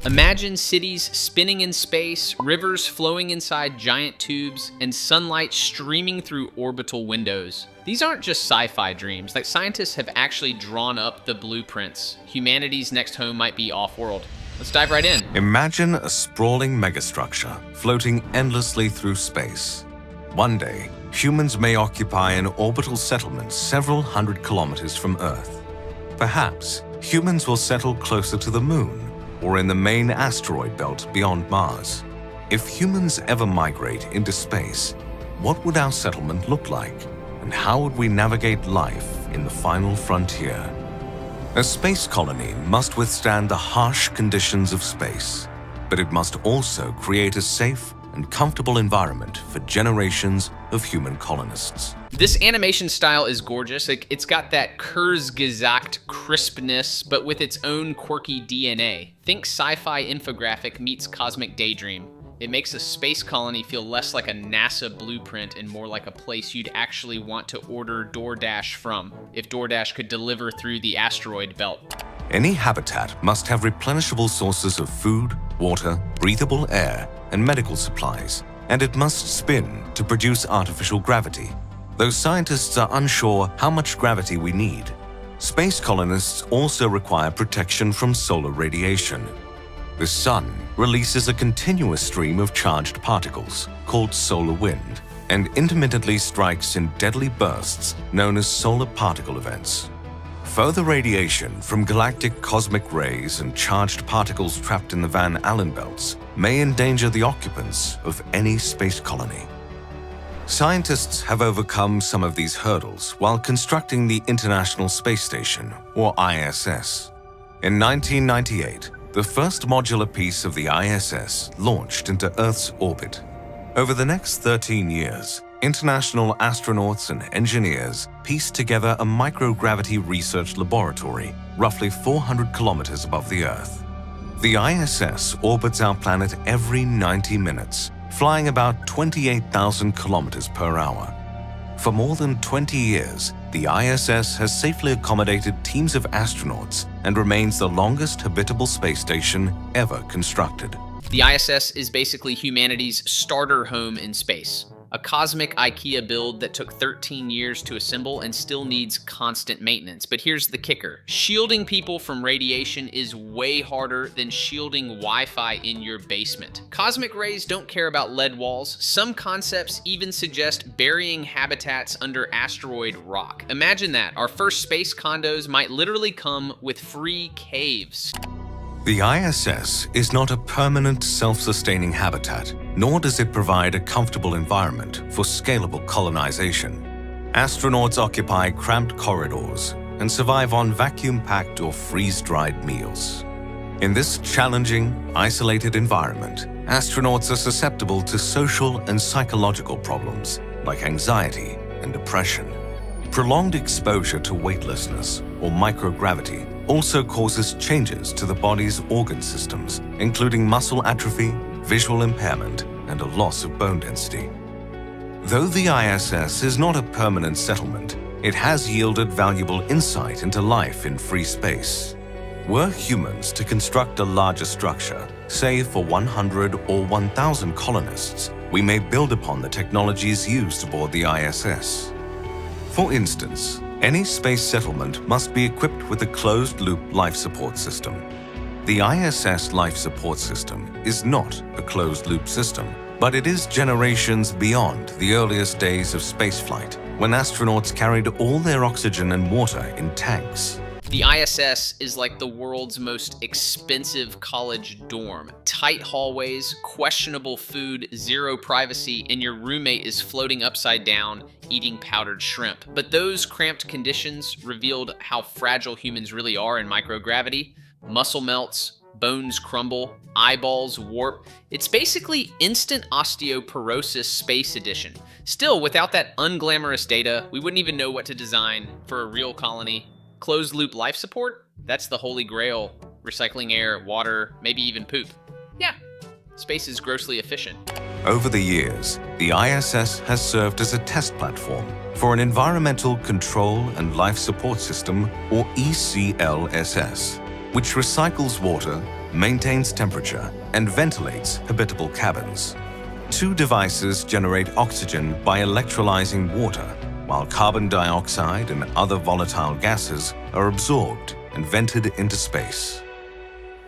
Imagine cities spinning in space, rivers flowing inside giant tubes, and sunlight streaming through orbital windows. These aren't just sci-fi dreams. Like, scientists have actually drawn up the blueprints. Humanity's next home might be off-world. Let's dive right in. Imagine a sprawling megastructure floating endlessly through space. One day, humans may occupy an orbital settlement several hundred kilometers from Earth. Perhaps humans will settle closer to the Moon or in the main asteroid belt beyond Mars. If humans ever migrate into space, what would our settlement look like? And how would we navigate life in the final frontier? A space colony must withstand the harsh conditions of space, but it must also create a safe and comfortable environment for generations of human colonists. This animation style is gorgeous. It's got that Kurzgesagt crispness, but with its own quirky DNA. Think sci-fi infographic meets cosmic daydream. It makes a space colony feel less like a NASA blueprint and more like a place you'd actually want to order DoorDash from, if DoorDash could deliver through the asteroid belt. Any habitat must have replenishable sources of food, water, breathable air, and medical supplies, and it must spin to produce artificial gravity. Though scientists are unsure how much gravity we need, space colonists also require protection from solar radiation. The sun releases a continuous stream of charged particles, called solar wind, and intermittently strikes in deadly bursts known as solar particle events. Further radiation from galactic cosmic rays and charged particles trapped in the Van Allen belts may endanger the occupants of any space colony. Scientists have overcome some of these hurdles while constructing the International Space Station, or ISS. In 1998, the first modular piece of the ISS launched into Earth's orbit. Over the next 13 years, international astronauts and engineers pieced together a microgravity research laboratory roughly 400 kilometers above the Earth. The ISS orbits our planet every 90 minutes, flying about 28,000 kilometers per hour. For more than 20 years, the ISS has safely accommodated teams of astronauts and remains the longest habitable space station ever constructed. The ISS is basically humanity's starter home in space. A cosmic IKEA build that took 13 years to assemble and still needs constant maintenance. But here's the kicker. Shielding people from radiation is way harder than shielding Wi-Fi in your basement. Cosmic rays don't care about lead walls. Some concepts even suggest burying habitats under asteroid rock. Imagine that. Our first space condos might literally come with free caves. The ISS is not a permanent self-sustaining habitat, nor does it provide a comfortable environment for scalable colonization. Astronauts occupy cramped corridors and survive on vacuum-packed or freeze-dried meals. In this challenging, isolated environment, astronauts are susceptible to social and psychological problems like anxiety and depression. Prolonged exposure to weightlessness or microgravity also causes changes to the body's organ systems, including muscle atrophy, visual impairment, and a loss of bone density. Though the ISS is not a permanent settlement, it has yielded valuable insight into life in free space. Were humans to construct a larger structure, say for 100 or 1,000 colonists, we may build upon the technologies used aboard the ISS. For instance, any space settlement must be equipped with a closed-loop life support system. The ISS life support system is not a closed-loop system, but it is generations beyond the earliest days of spaceflight, when astronauts carried all their oxygen and water in tanks. The ISS is like the world's most expensive college dorm. Tight hallways, questionable food, zero privacy, and your roommate is floating upside down, eating powdered shrimp. But those cramped conditions revealed how fragile humans really are in microgravity. Muscle melts, bones crumble, eyeballs warp. It's basically instant osteoporosis space edition. Still, without that unglamorous data, we wouldn't even know what to design for a real colony. Closed-loop life support? That's the holy grail. Recycling air, water, maybe even poop. Yeah, space is grossly efficient. Over the years, the ISS has served as a test platform for an Environmental Control and Life Support System, or ECLSS, which recycles water, maintains temperature, and ventilates habitable cabins. Two devices generate oxygen by electrolyzing water, while carbon dioxide and other volatile gases are absorbed and vented into space.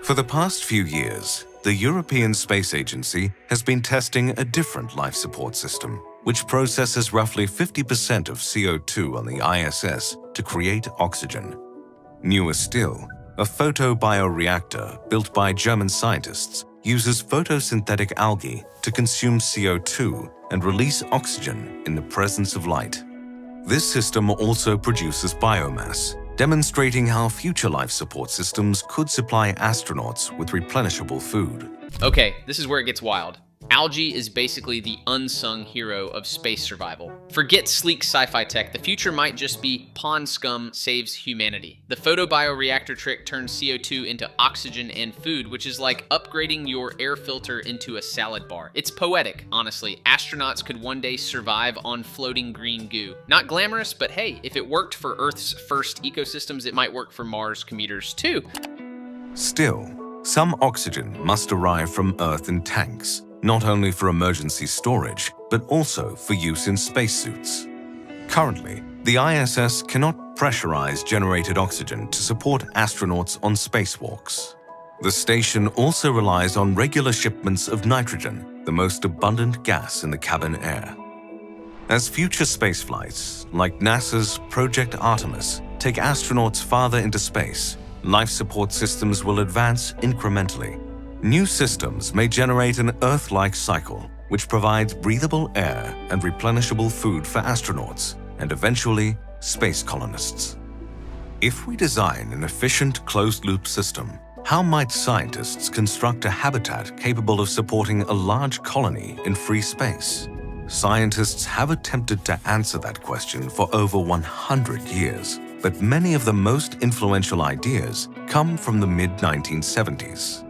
For the past few years, the European Space Agency has been testing a different life support system, which processes roughly 50% of CO2 on the ISS to create oxygen. Newer still, a photobioreactor built by German scientists uses photosynthetic algae to consume CO2 and release oxygen in the presence of light. This system also produces biomass, demonstrating how future life support systems could supply astronauts with replenishable food. Okay, this is where it gets wild. Algae is basically the unsung hero of space survival. Forget sleek sci-fi tech, the future might just be pond scum saves humanity. The photobioreactor trick turns CO2 into oxygen and food, which is like upgrading your air filter into a salad bar. It's poetic, honestly. Astronauts could one day survive on floating green goo. Not glamorous, but hey, if it worked for Earth's first ecosystems, it might work for Mars commuters too. Still, some oxygen must arrive from Earth in tanks, not only for emergency storage, but also for use in spacesuits. Currently, the ISS cannot pressurize generated oxygen to support astronauts on spacewalks. The station also relies on regular shipments of nitrogen, the most abundant gas in the cabin air. As future spaceflights, like NASA's Project Artemis, take astronauts farther into space, life support systems will advance incrementally. New systems may generate an Earth-like cycle, which provides breathable air and replenishable food for astronauts, and eventually, space colonists. If we design an efficient closed-loop system, how might scientists construct a habitat capable of supporting a large colony in free space? Scientists have attempted to answer that question for over 100 years, but many of the most influential ideas come from the mid-1970s.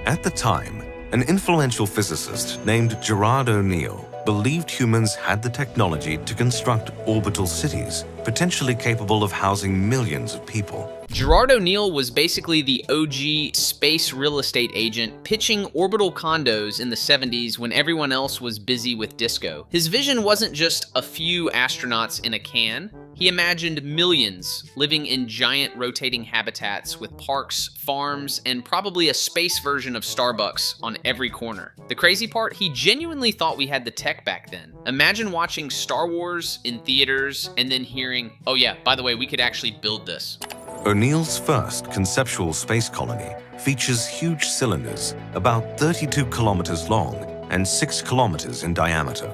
At the time, an influential physicist named Gerard O'Neill believed humans had the technology to construct orbital cities, potentially capable of housing millions of people. Gerard O'Neill was basically the OG space real estate agent pitching orbital condos in the 70s when everyone else was busy with disco. His vision wasn't just a few astronauts in a can. He imagined millions living in giant rotating habitats with parks, farms, and probably a space version of Starbucks on every corner. The crazy part, he genuinely thought we had the tech back then. Imagine watching Star Wars in theaters and then hearing, oh yeah, by the way, we could actually build this. O'Neill's first conceptual space colony features huge cylinders about 32 kilometers long and 6 kilometers in diameter.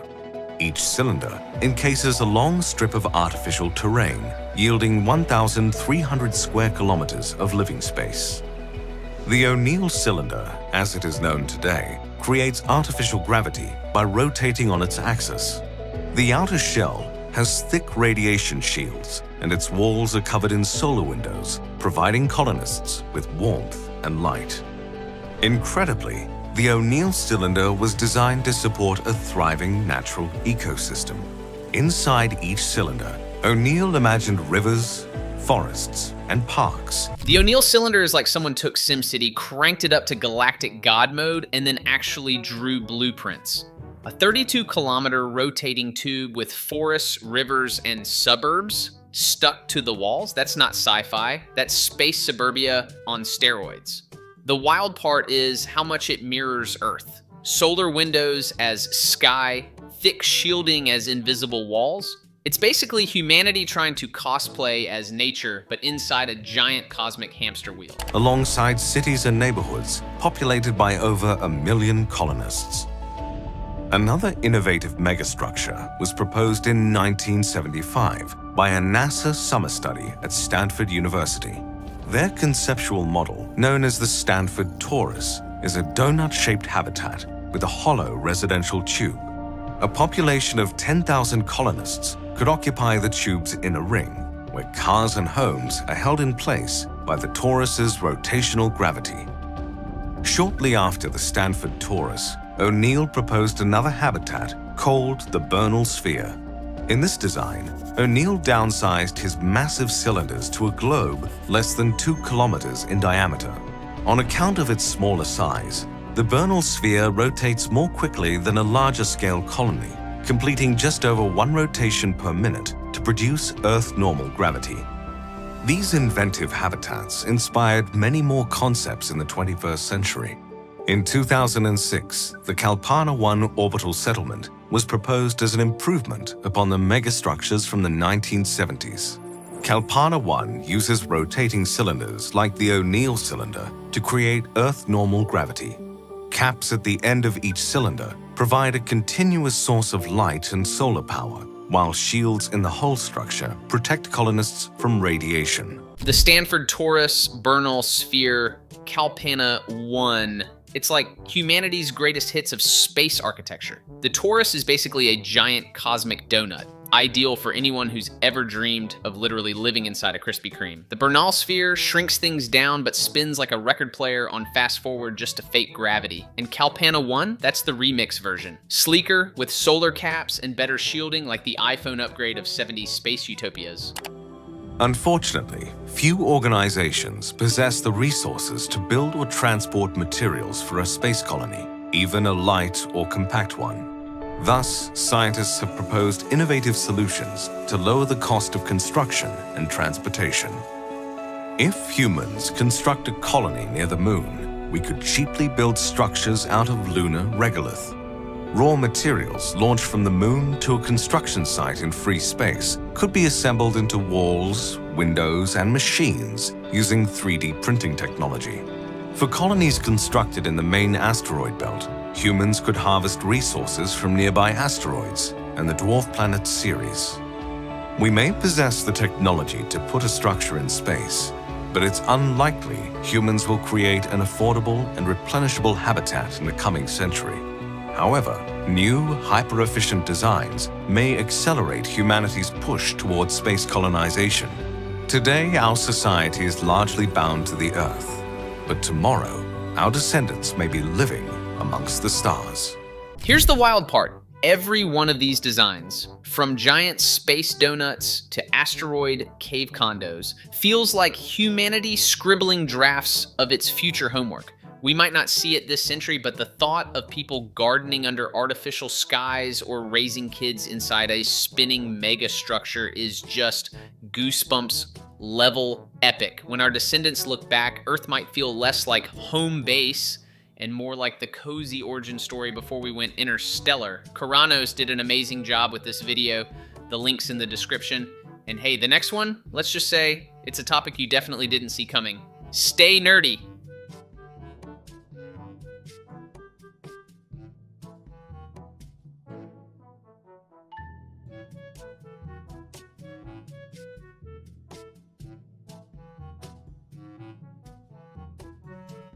Each cylinder encases a long strip of artificial terrain, yielding 1,300 square kilometers of living space. The O'Neill cylinder, as it is known today, creates artificial gravity by rotating on its axis. The outer shell has thick radiation shields, and its walls are covered in solar windows, providing colonists with warmth and light. Incredibly, the O'Neill cylinder was designed to support a thriving natural ecosystem. Inside each cylinder, O'Neill imagined rivers, forests, and parks. The O'Neill cylinder is like someone took SimCity, cranked it up to galactic god mode, and then actually drew blueprints. A 32-kilometer rotating tube with forests, rivers, and suburbs stuck to the walls. That's not sci-fi. That's space suburbia on steroids. The wild part is how much it mirrors Earth. Solar windows as sky, thick shielding as invisible walls. It's basically humanity trying to cosplay as nature, but inside a giant cosmic hamster wheel. Alongside cities and neighborhoods populated by over 1 million colonists. Another innovative megastructure was proposed in 1975 by a NASA summer study at Stanford University. Their conceptual model, known as the Stanford Torus, is a donut-shaped habitat with a hollow residential tube. A population of 10,000 colonists could occupy the tube's inner ring, where cars and homes are held in place by the torus's rotational gravity. Shortly after the Stanford Torus, O'Neill proposed another habitat called the Bernal Sphere. In this design, O'Neill downsized his massive cylinders to a globe less than 2 kilometers in diameter. On account of its smaller size, the Bernal sphere rotates more quickly than a larger-scale colony, completing just over 1 rotation per minute to produce Earth normal gravity. These inventive habitats inspired many more concepts in the 21st century. In 2006, the Kalpana 1 orbital settlement was proposed as an improvement upon the megastructures from the 1970s. Kalpana 1 uses rotating cylinders like the O'Neill cylinder to create Earth normal gravity. Caps at the end of each cylinder provide a continuous source of light and solar power, while shields in the hull structure protect colonists from radiation. The Stanford Torus, Bernal sphere, Kalpana 1. It's like humanity's greatest hits of space architecture. The torus is basically a giant cosmic donut, ideal for anyone who's ever dreamed of literally living inside a Krispy Kreme. The Bernal sphere shrinks things down but spins like a record player on fast forward just to fake gravity. And Kalpana 1, that's the remix version. Sleeker, with solar caps and better shielding like the iPhone upgrade of 70s space utopias. Unfortunately, few organizations possess the resources to build or transport materials for a space colony, even a light or compact one. Thus, scientists have proposed innovative solutions to lower the cost of construction and transportation. If humans construct a colony near the moon, we could cheaply build structures out of lunar regolith. Raw materials launched from the moon to a construction site in free space could be assembled into walls, windows, and machines using 3D printing technology. For colonies constructed in the main asteroid belt, humans could harvest resources from nearby asteroids and the dwarf planet Ceres. We may possess the technology to put a structure in space, but it's unlikely humans will create an affordable and replenishable habitat in the coming century. However, new, hyper-efficient designs may accelerate humanity's push towards space colonization. Today, our society is largely bound to the Earth, but tomorrow, our descendants may be living amongst the stars. Here's the wild part. Every one of these designs, from giant space donuts to asteroid cave condos, feels like humanity scribbling drafts of its future homework. We might not see it this century, but the thought of people gardening under artificial skies or raising kids inside a spinning megastructure is just goosebumps level epic. When our descendants look back, Earth might feel less like home base and more like the cozy origin story before we went interstellar. Koranos did an amazing job with this video. The link's in the description. And hey, the next one, let's just say it's a topic you definitely didn't see coming. Stay nerdy.